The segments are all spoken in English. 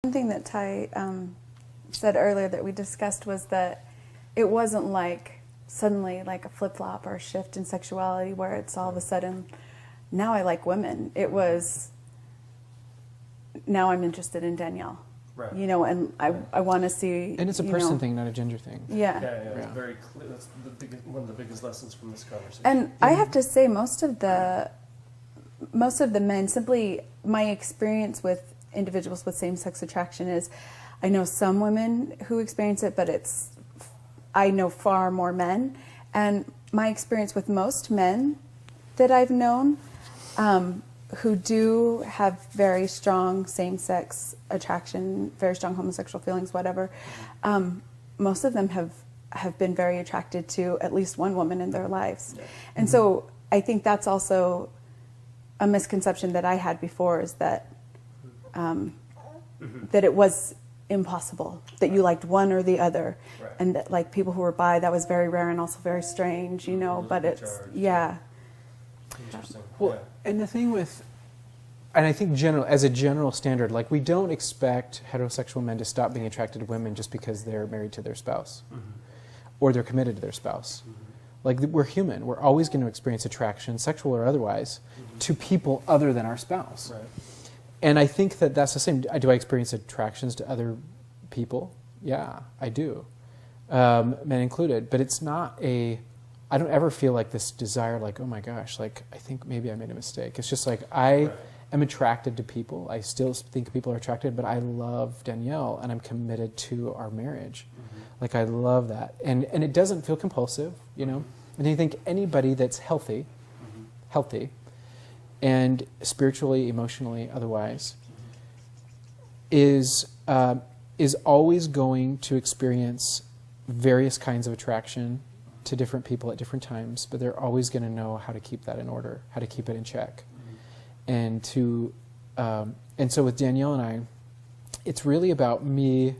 One thing that Ty said earlier that we discussed was that it wasn't like suddenly like a flip-flop or a shift in sexuality where it's all of a sudden, now I like women. It was, now I'm interested in Danielle. Right. You know, and I want to see. And it's a person thing, not a gender thing. Yeah. Yeah. It's very clear. That's one of the biggest lessons from this conversation. And I have to say, most of the men, simply my experience with individuals with same-sex attraction is, I know some women who experience it, but I know far more men. And my experience with most men that I've known, who do have very strong same-sex attraction, very strong homosexual feelings, whatever, most of them have been very attracted to at least one woman in their lives. Yeah. And so I think that's also a misconception that I had before, is that that it was impossible, that you liked one or the other, right. And that like people who were bi, that was very rare and also very strange, you know, but it's, yeah. Interesting. Well, and the thing with, and I think as a general standard, like we don't expect heterosexual men to stop being attracted to women just because they're married to their spouse or they're committed to their spouse. Like we're human. We're always going to experience attraction, sexual or otherwise, to people other than our spouse. Right. And I think that that's the same. Do I experience attractions to other people? Yeah, I do, men included. But it's not I don't ever feel like this desire, like, oh my gosh, like I think maybe I made a mistake. It's just like I am attracted to people. I still think people are attracted, but I love Danielle and I'm committed to our marriage. Like I love that. And it doesn't feel compulsive, you know. And I think anybody that's healthy, and spiritually, emotionally, otherwise, is always going to experience various kinds of attraction to different people at different times, but they're always going to know how to keep that in order, how to keep it in check. And so with Danielle and I, it's really about me,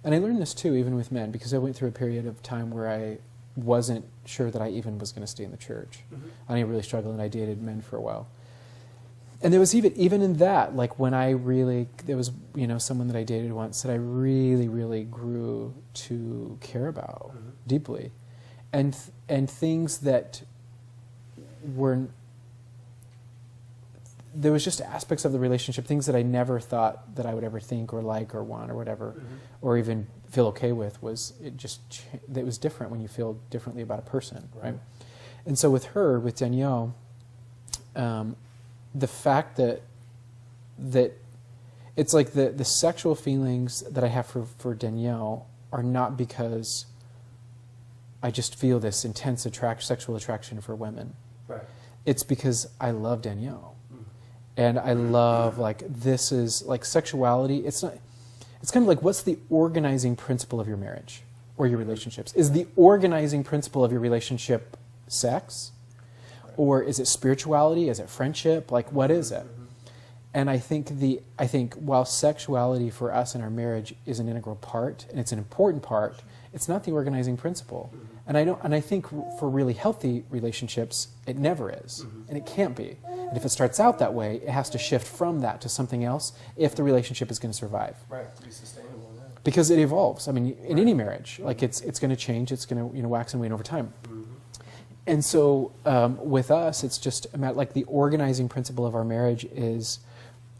and I learned this too, even with men, because I went through a period of time where I wasn't sure that I even was going to stay in the church. I really struggled, and I dated men for a while. And there was even in that, like when there was, you know, someone that I dated once that I really, really grew to care about deeply. And things that there was just aspects of the relationship, things that I never thought that I would ever think or like or want or whatever, or even feel okay with, it was different when you feel differently about a person, right? And so with Danielle, the fact that it's like the sexual feelings that I have for Danielle are not because I just feel this intense sexual attraction for women. Right. It's because I love Danielle. And I love, like, this is, like, sexuality, it's kind of like, what's the organizing principle of your marriage or your relationships? Is the organizing principle of your relationship sex? Or is it spirituality? Is it friendship? Like, what is it? And I think while sexuality for us in our marriage is an integral part, and it's an important part, it's not the organizing principle. And I think for really healthy relationships, it never is, and it can't be. And if it starts out that way, it has to shift from that to something else if the relationship is going to survive. Right, to be sustainable. Yeah. Because it evolves. I mean, in any marriage, like it's going to change. It's going to wax and wane over time. And so with us, it's just about like the organizing principle of our marriage is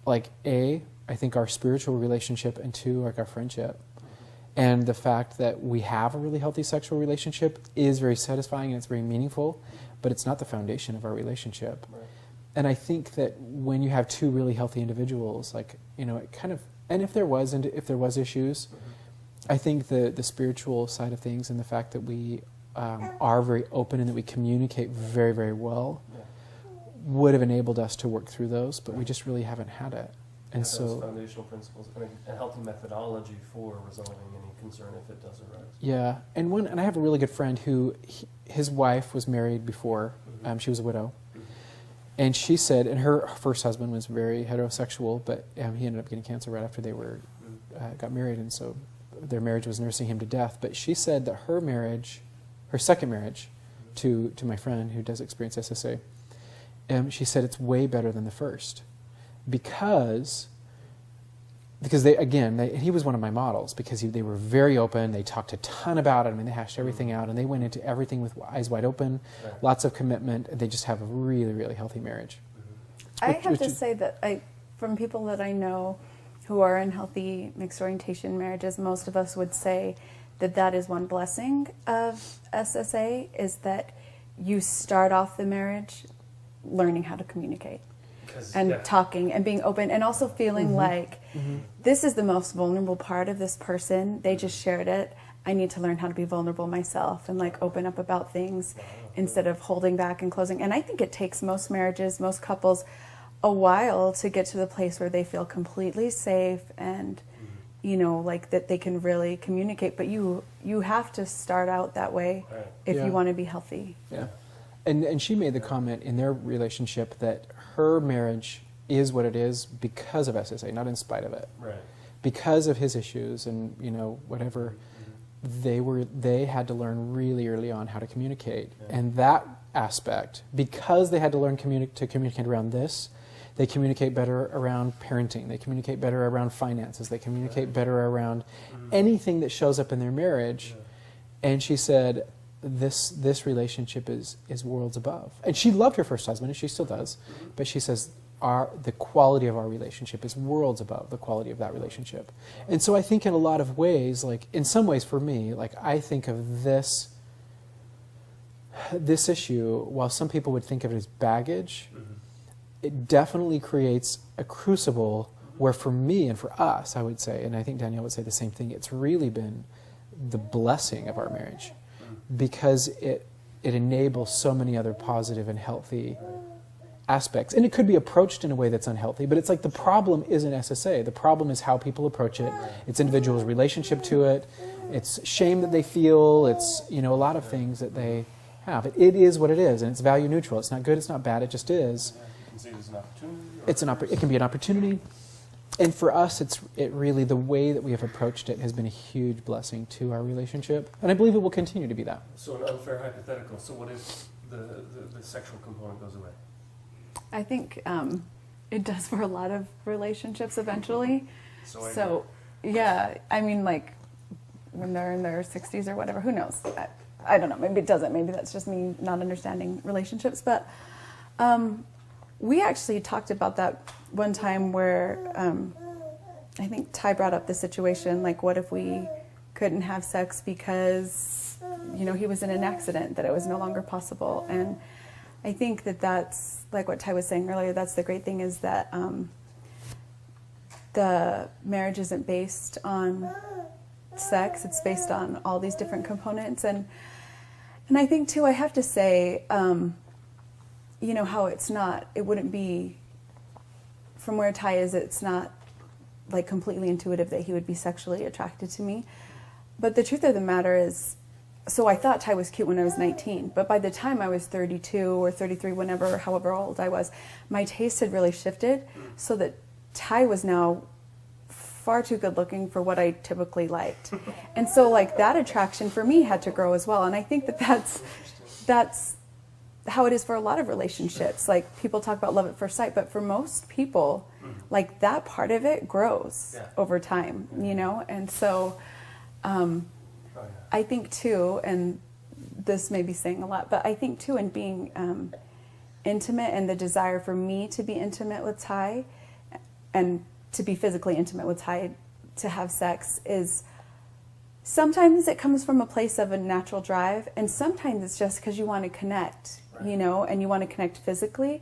like I think our spiritual relationship, and two, like our friendship. And the fact that we have a really healthy sexual relationship is very satisfying and it's very meaningful, but it's not the foundation of our relationship. Right. And I think that when you have two really healthy individuals, like, you know, it kind of, and if there was issues, I think the spiritual side of things and the fact that we are very open and that we communicate very, very well would have enabled us to work through those, but we just really haven't had it. And so those foundational principles and a healthy methodology for resolving any concern if it does arise. Yeah, and I have a really good friend who his wife was married before. She was a widow, and she said, and her first husband was very heterosexual, but he ended up getting cancer right after they got married, and so their marriage was nursing him to death. But she said that her second marriage, to my friend who does experience SSA, she said it's way better than the first. Because because he was one of my models because they were very open. They talked a ton about it. I mean, they hashed everything out, and they went into everything with eyes wide open, lots of commitment. And they just have a really, really healthy marriage. I have to say that from people that I know who are in healthy mixed orientation marriages, most of us would say that is one blessing of SSA, is that you start off the marriage learning how to communicate and talking and being open, and also feeling like this is the most vulnerable part of this person. They just shared it. I need to learn how to be vulnerable myself and like open up about things instead of holding back and closing. And I think it takes most marriages, most couples, a while to get to the place where they feel completely safe and like that they can really communicate. But you have to start out that way if you want to be healthy. Yeah. And she made the comment in their relationship that her marriage is what it is because of SSA, not in spite of it. Right. Because of his issues and whatever, they had to learn really early on how to communicate. And that aspect, because they had to learn to communicate around this, they communicate better around parenting. They communicate better around finances. They communicate better around anything that shows up in their marriage. And she said, this relationship is worlds above. And she loved her first husband, and she still does. But she says, the quality of our relationship is worlds above the quality of that relationship. And so I think in a lot of ways, like in some ways for me, like I think of this issue, while some people would think of it as baggage, it definitely creates a crucible where for me and for us, I would say, and I think Danielle would say the same thing, it's really been the blessing of our marriage because it enables so many other positive and healthy aspects. And it could be approached in a way that's unhealthy, but it's like the problem isn't SSA. The problem is how people approach it. It's individuals' relationship to it. It's shame that they feel. It's, a lot of things that they have. It is what it is, and it's value neutral. It's not good, it's not bad, it just is. See it as an opportunity? It can be an opportunity. And for us, it really, the way that we have approached it has been a huge blessing to our relationship. And I believe it will continue to be that. So an unfair hypothetical. So what if the sexual component goes away? I think it does for a lot of relationships eventually. So yeah, I mean, like when they're in their 60s or whatever, who knows? I don't know. Maybe it doesn't. Maybe that's just me not understanding relationships. But we actually talked about that one time where I think Ty brought up the situation, like what if we couldn't have sex because, he was in an accident, that it was no longer possible. And I think that's, like what Ty was saying earlier, that's the great thing is that the marriage isn't based on sex, it's based on all these different components. And I think too, I have to say, how it wouldn't be, from where Ty is, it's not like completely intuitive that he would be sexually attracted to me. But the truth of the matter is, so I thought Ty was cute when I was 19, but by the time I was 32 or 33, however old I was, my taste had really shifted so that Ty was now far too good looking for what I typically liked. And so like that attraction for me had to grow as well. And I think that's how it is for a lot of relationships. Like people talk about love at first sight, but for most people, like that part of it grows over time, And so I think too, and this may be saying a lot, but I think too in being intimate and the desire for me to be intimate with Ty and to be physically intimate with Ty, to have sex, is sometimes it comes from a place of a natural drive, and sometimes it's just because you want to connect, and you want to connect physically.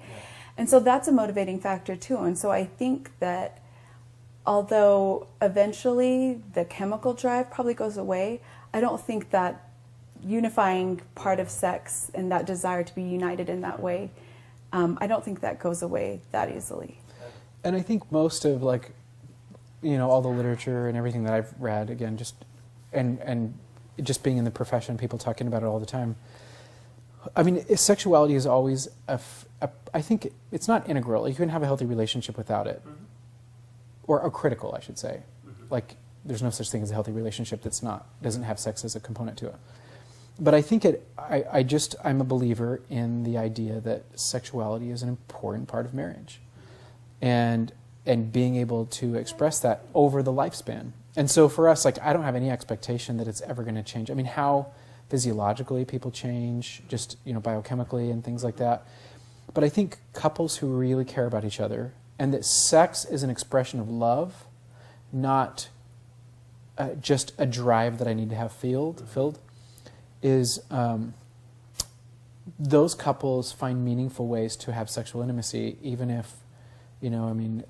And so that's a motivating factor too. And so I think that although eventually the chemical drive probably goes away, I don't think that unifying part of sex and that desire to be united in that way, I don't think that goes away that easily. And I think most of all the literature and everything that I've read, again, and just being in the profession, people talking about it all the time. I mean, sexuality is always I think it's not integral. You can have a healthy relationship without it, or critical, I should say. Like there's no such thing as a healthy relationship that's doesn't have sex as a component to it. But I think I'm a believer in the idea that sexuality is an important part of marriage. And and being able to express that over the lifespan. And so for us, like, I don't have any expectation that it's ever going to change. I mean, how physiologically people change, just, you know, biochemically and things like that. But I think couples who really care about each other, and that sex is an expression of love, not just a drive that I need to have filled, is those couples find meaningful ways to have sexual intimacy, even if, you know, I mean,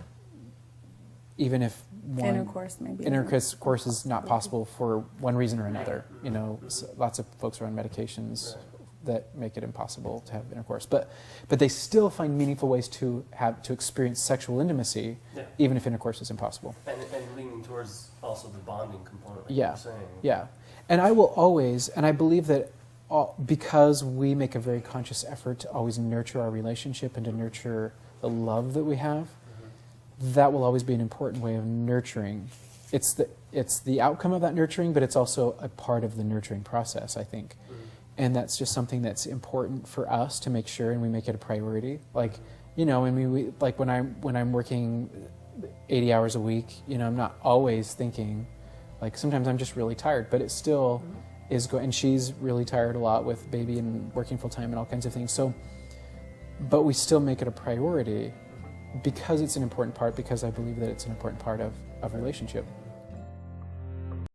even if intercourse is not possible for one reason or another. You know, lots of folks are on medications that make it impossible to have intercourse, but they still find meaningful ways to experience sexual intimacy, even if intercourse is impossible. And leaning towards also the bonding component, like you you were were saying. Yeah, and I will always, and I believe that because we make a very conscious effort to always nurture our relationship and to nurture the love that we have, that will always be an important way of nurturing. It's the outcome of that nurturing, but it's also a part of the nurturing process, I think. And that's just something that's important for us to make sure, and we make it a priority. Like, you know, I mean, we, like when I'm working 80 hours a week, you know, I'm not always thinking, like, sometimes I'm just really tired, but it still is going, and she's really tired a lot with baby and working full time and all kinds of things. So, but we still make it a priority because it's an important part, because I believe that it's an important part of relationship.